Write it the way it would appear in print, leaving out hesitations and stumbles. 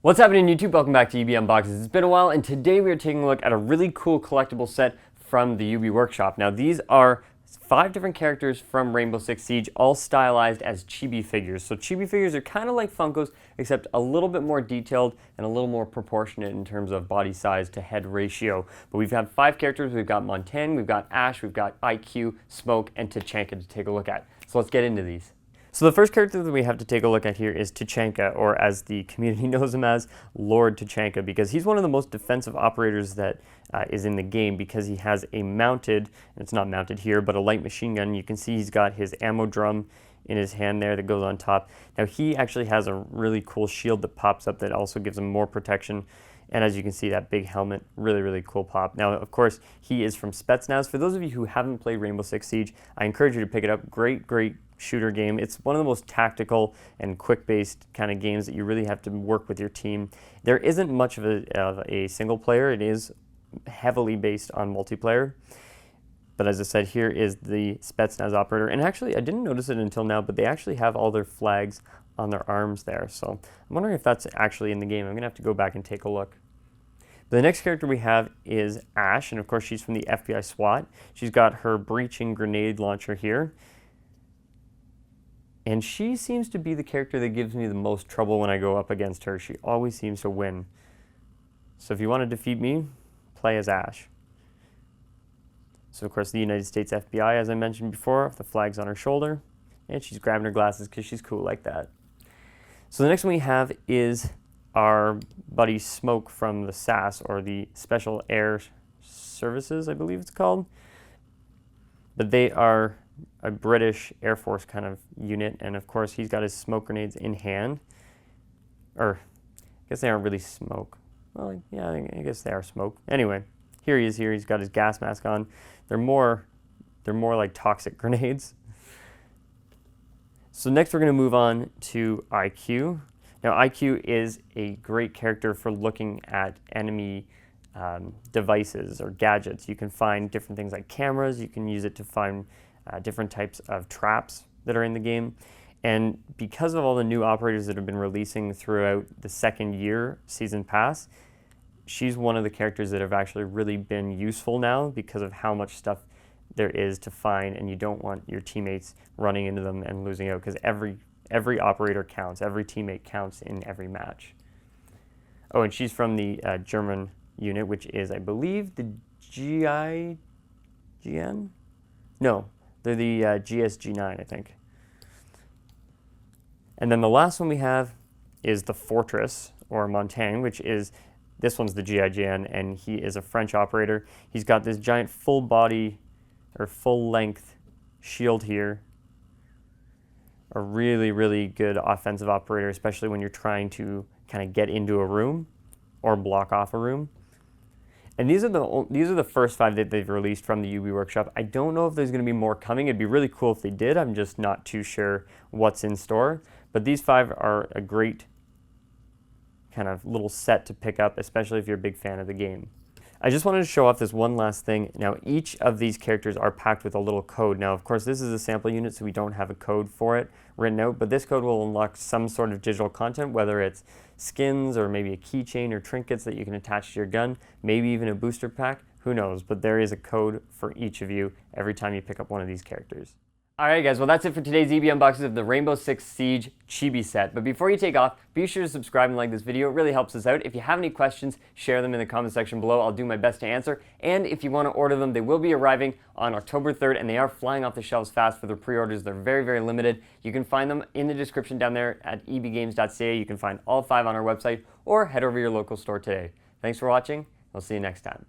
What's happening YouTube? Welcome back to Chibi Unboxes. It's been a while and today we are taking a look at a really cool collectible set from the Chibi Workshop. Now these are 5 different characters from Rainbow Six Siege, all stylized as Chibi figures. So Chibi figures are kind of like Funkos, except a little bit more detailed and a little more proportionate in terms of body size to head ratio. But we've had 5 characters. We've got Montaigne, we've got Ash, we've got IQ, Smoke, and Chenko to take a look at. So let's get into these. So the first character that we have to take a look at here is Chenko, or as the community knows him as, Lord Chenko, because he's one of the most defensive operators that is in the game, because he has a mounted, and it's not mounted here, but a light machine gun. You can see he's got his ammo drum in his hand there that goes on top. Now he actually has a really cool shield that pops up that also gives him more protection. And as you can see, that big helmet, really cool pop. Now, of course, he is from Spetsnaz. For those of you who haven't played Rainbow Six Siege, I encourage you to pick it up. Great shooter game. It's one of the most tactical and quick-based kind of games that you really have to work with your team. There isn't much of a single player. It is heavily based on multiplayer. But as I said, here is the Spetsnaz operator. And actually, I didn't notice it until now, but they actually have all their flags on their arms there. So I'm wondering if that's actually in the game. I'm going to have to go back and take a look. The next character we have is Ash, and of course she's from the FBI SWAT. She's got her breaching grenade launcher here. And she seems to be the character that gives me the most trouble when I go up against her. She always seems to win. So if you want to defeat me, play as Ash. So of course the United States FBI, as I mentioned before, the flag's on her shoulder. And she's grabbing her glasses because she's cool like that. So the next one we have is our buddy Smoke from the SAS, or the Special Air Services, I believe it's called. But they are a British Air Force kind of unit, and of course he's got his smoke grenades in hand. Or, I guess they aren't really smoke. Well, yeah, I guess they are smoke. Anyway, here he is here. He's got his gas mask on. They're more like toxic grenades. So next we're going to move on to IQ. Now IQ is a great character for looking at enemy devices or gadgets. You can find different things like cameras. You can use it to find different types of traps that are in the game. And because of all the new operators that have been releasing throughout the second year season pass, she's one of the characters that have actually really been useful now because of how much stuff there is to find, and you don't want your teammates running into them and losing out, because every operator counts, every teammate counts in every match. Oh, and she's from the German unit, which is, I believe, the GN? No, they're the GSG-9, I think. And then the last one we have is the Fortress, or Montaigne, which is, this one's the GIGN, and he is a French operator. He's got this giant full body, or full length shield here. A really good offensive operator, especially when you're trying to kind of get into a room or block off a room. And these are the first 5 that they've released from the Chibi Workshop. I don't know if there's going to be more coming. It'd be really cool if they did. I'm just not too sure what's in store. But these 5 are a great kind of little set to pick up, especially if you're a big fan of the game. I just wanted to show off this one last thing. Now, each of these characters are packed with a little code. Now, of course, this is a sample unit, so we don't have a code for it written out, but this code will unlock some sort of digital content, whether it's skins or maybe a keychain or trinkets that you can attach to your gun, maybe even a booster pack, who knows, but there is a code for each of you every time you pick up one of these characters. Alright guys, well that's it for today's Chibi Unboxes of the Rainbow Six Siege Chibi set. But before you take off, be sure to subscribe and like this video. It really helps us out. If you have any questions, share them in the comment section below. I'll do my best to answer. And if you want to order them, they will be arriving on October 3rd, and they are flying off the shelves fast for their pre-orders. They're very limited. You can find them in the description down there at ebgames.ca. You can find all 5 on our website, or head over to your local store today. Thanks for watching. We'll see you next time.